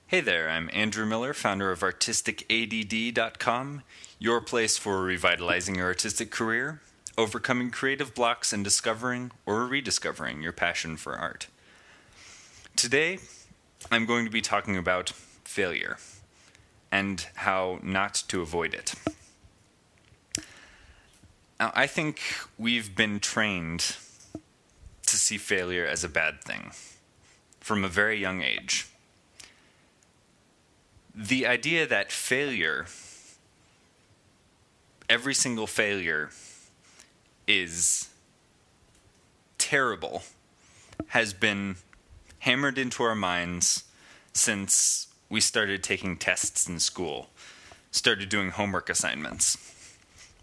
Hey there, I'm Andrew Miller, founder of ArtisticADD.com, your place for revitalizing your artistic career, overcoming creative blocks, and discovering or rediscovering your passion for art. Today, I'm going to be talking about failure and how not to avoid it. Now, I think we've been trained to see failure as a bad thing from a very young age. The idea that failure, every single failure, is terrible has been hammered into our minds since we started taking tests in school, started doing homework assignments,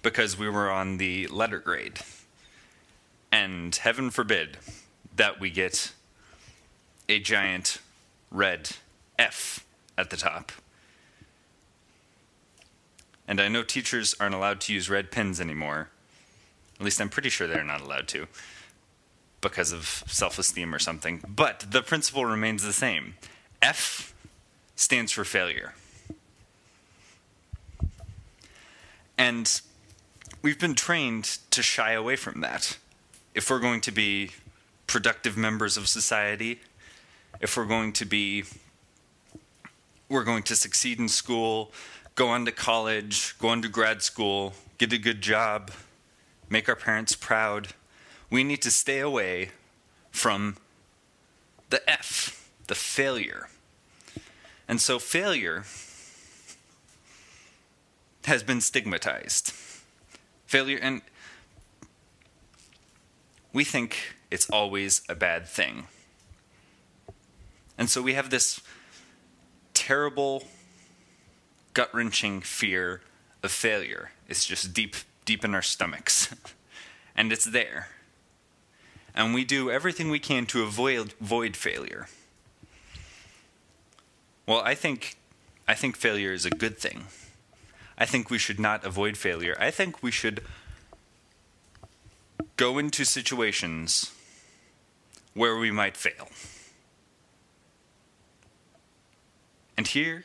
because we were on the letter grade. And heaven forbid that we get a giant red F at the top. And I know teachers aren't allowed to use red pens anymore. At least I'm pretty sure they're not allowed to, because of self-esteem or something. But the principle remains the same. F stands for failure. And we've been trained to shy away from that. If we're going to be productive members of society, if we're going to succeed in school, go on to college, go on to grad school, get a good job, make our parents proud, we need to stay away from the F, the failure. And so failure has been stigmatized. Failure, and we think it's always a bad thing. And so we have this terrible, gut-wrenching fear of failure. It's just deep in our stomachs. And it's there. And we do everything we can to avoid failure. Well, I think failure is a good thing. I think we should not avoid failure. I think we should go into situations where we might fail. And here's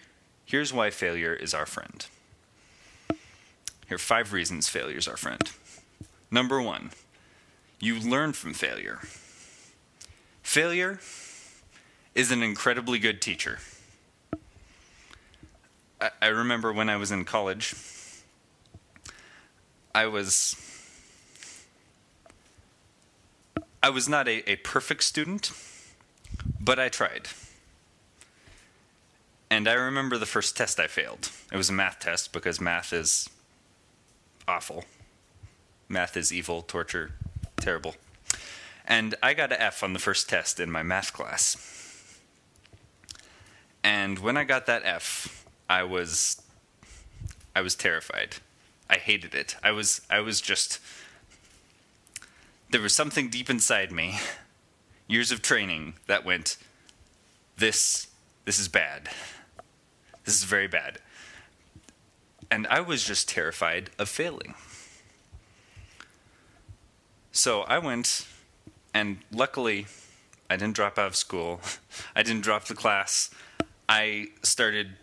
why failure is our friend. Here are 5 reasons failure is our friend. Number 1, you learn from failure. Failure is an incredibly good teacher. I remember when I was in college, I was not a perfect student, but I tried. And I remember the first test I failed. It was a math test because math is awful. Math is evil, torture, terrible. And I got an F on the first test in my math class. And when I got that F, I was terrified. I hated it. I was just, there was something deep inside me, years of training, that went, this is bad. This is very bad. And I was just terrified of failing. So I went, and luckily, I didn't drop out of school. I didn't drop the class. I started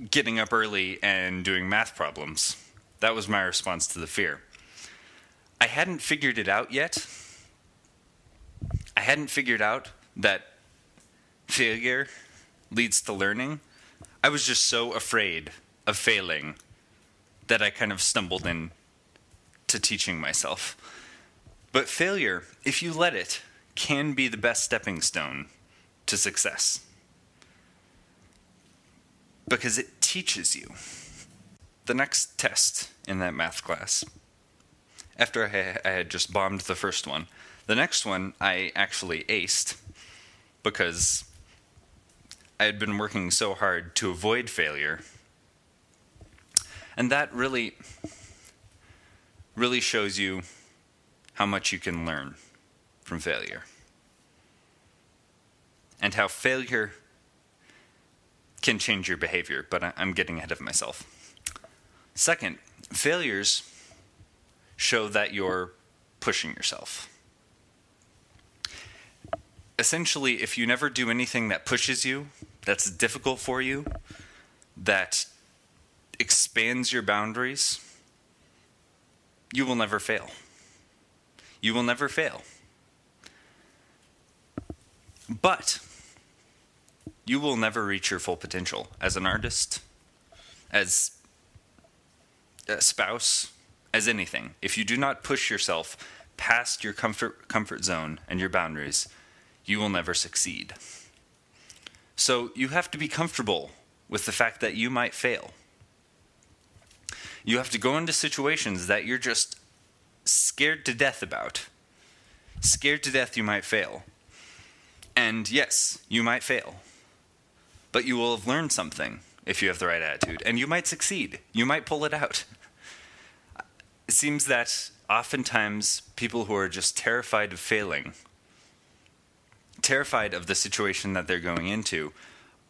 getting up early and doing math problems. That was my response to the fear. I hadn't figured it out yet. I hadn't figured out that failure leads to learning. I was just so afraid of failing that I kind of stumbled into teaching myself. But failure, if you let it, can be the best stepping stone to success. Because it teaches you. The next test in that math class, after I had just bombed the first one, the next one I actually aced because I had been working so hard to avoid failure. And that really shows you how much you can learn from failure. And how failure can change your behavior, but I'm getting ahead of myself. Second, failures show that you're pushing yourself. Essentially, if you never do anything that pushes you, that's difficult for you, that expands your boundaries, you will never fail. You will never fail. But you will never reach your full potential as an artist, as a spouse, as anything. If you do not push yourself past your comfort zone and your boundaries, you will never succeed. So you have to be comfortable with the fact that you might fail. You have to go into situations that you're just scared to death about. Scared to death you might fail. And yes, you might fail. But you will have learned something if you have the right attitude. And you might succeed. You might pull it out. It seems that oftentimes people who are just terrified of failing, terrified of the situation that they're going into,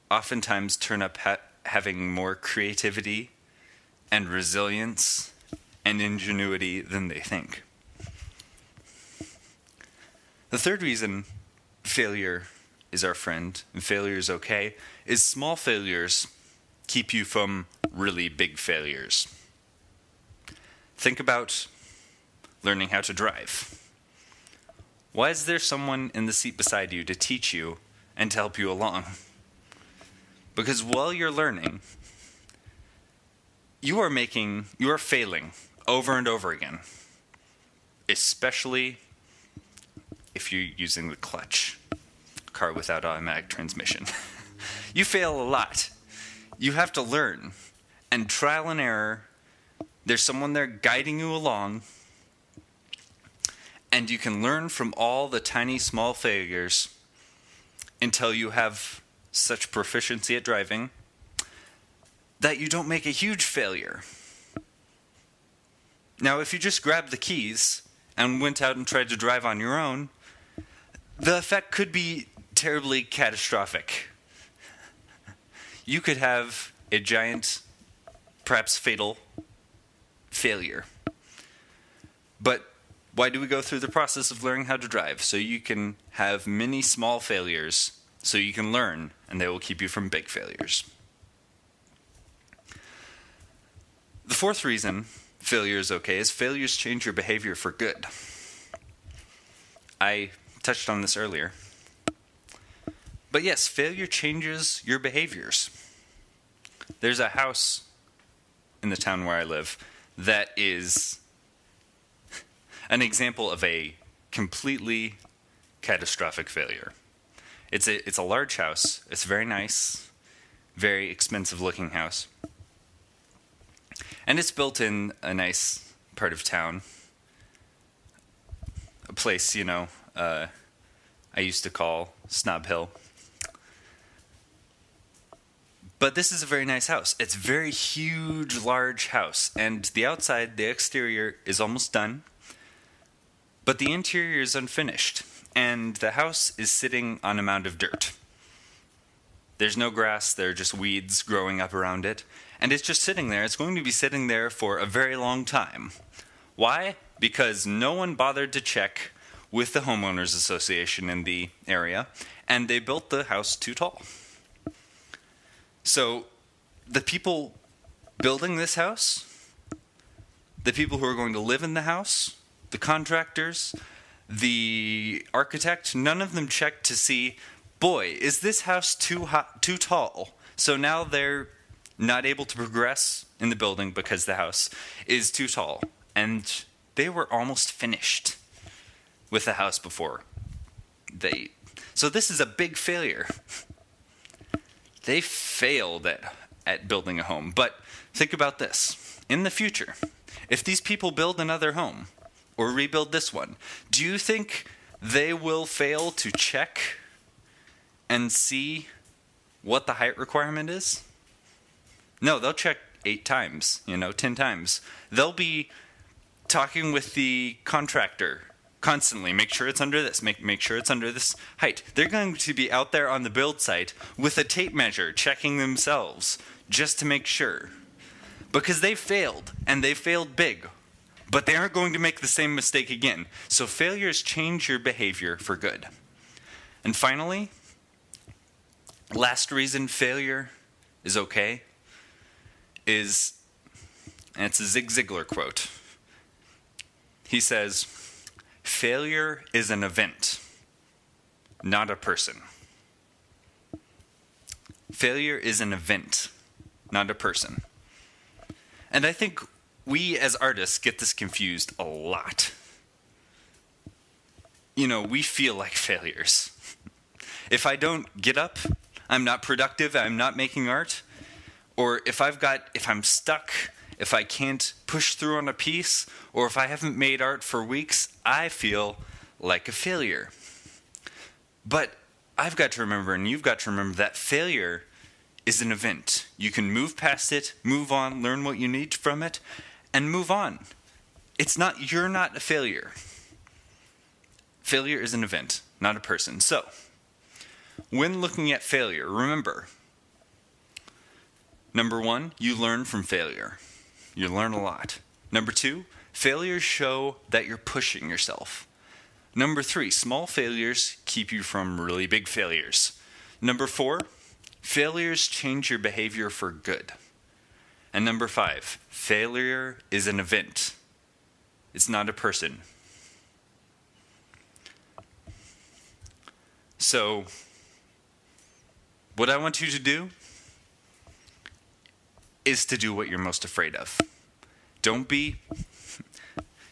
oftentimes turn up having more creativity and resilience and ingenuity than they think. The third reason failure is our friend and failure is okay is small failures keep you from really big failures. Think about learning how to drive. Why is there someone in the seat beside you to teach you and to help you along? Because while you're learning, you are failing over and over again, especially if you're using the clutch, car without automatic transmission. You fail a lot. You have to learn, and trial and error. There's someone there guiding you along, and you can learn from all the tiny, small failures until you have such proficiency at driving that you don't make a huge failure. Now, if you just grabbed the keys and went out and tried to drive on your own, the effect could be terribly catastrophic. You could have a giant, perhaps fatal, failure. But why do we go through the process of learning how to drive? So you can have many small failures, so you can learn, and they will keep you from big failures. The fourth reason failure is okay is failures change your behavior for good. I touched on this earlier. But yes, failure changes your behaviors. There's a house in the town where I live that is an example of a completely catastrophic failure. It's a large house. It's very nice, very expensive looking house. And it's built in a nice part of town. A place, I used to call Snob Hill. But this is a very nice house. It's a very huge, large house. And the outside, the exterior, is almost done. But the interior is unfinished. And the house is sitting on a mound of dirt. There's no grass. There are just weeds growing up around it. And it's just sitting there. It's going to be sitting there for a very long time. Why? Because no one bothered to check with the homeowners association in the area. And they built the house too tall. So the people building this house, the people who are going to live in the house, the contractors, the architect, none of them checked to see, boy, is this house too tall? So now they're not able to progress in the building because the house is too tall. And they were almost finished with the house before. So this is a big failure. They failed at building a home. But think about this. In the future, if these people build another home or rebuild this one, do you think they will fail to check and see what the height requirement is? No, they'll check 8 times, 10 times. They'll be talking with the contractor constantly. Make sure it's under this. Make sure it's under this height. They're going to be out there on the build site with a tape measure, checking themselves just to make sure. Because they failed, and they failed big. But they aren't going to make the same mistake again. So failures change your behavior for good. And finally, Last reason failure is okay is, and it's a Zig Ziglar quote. He says, "Failure is an event, not a person." Failure is an event, not a person. And I think we as artists get this confused a lot. You know, we feel like failures. If I don't get up, I'm not productive, I'm not making art. Or if I'm stuck, if I can't push through on a piece, or if I haven't made art for weeks, I feel like a failure. But I've got to remember, and you've got to remember, that failure is an event. You can move past it, move on, learn what you need from it, and move on. You're not a failure. Failure is an event, not a person. So, when looking at failure, remember, number 1, you learn from failure. You learn a lot. Number 2, failures show that you're pushing yourself. Number 3, small failures keep you from really big failures. Number 4, failures change your behavior for good. And number 5, failure is an event. It's not a person. So, what I want you to do is to do what you're most afraid of.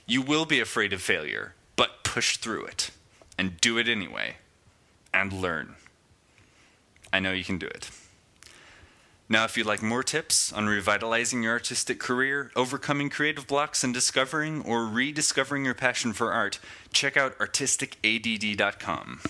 You will be afraid of failure, but push through it and do it anyway and learn. I know you can do it. Now, if you'd like more tips on revitalizing your artistic career, overcoming creative blocks, and discovering or rediscovering your passion for art, check out artisticadd.com.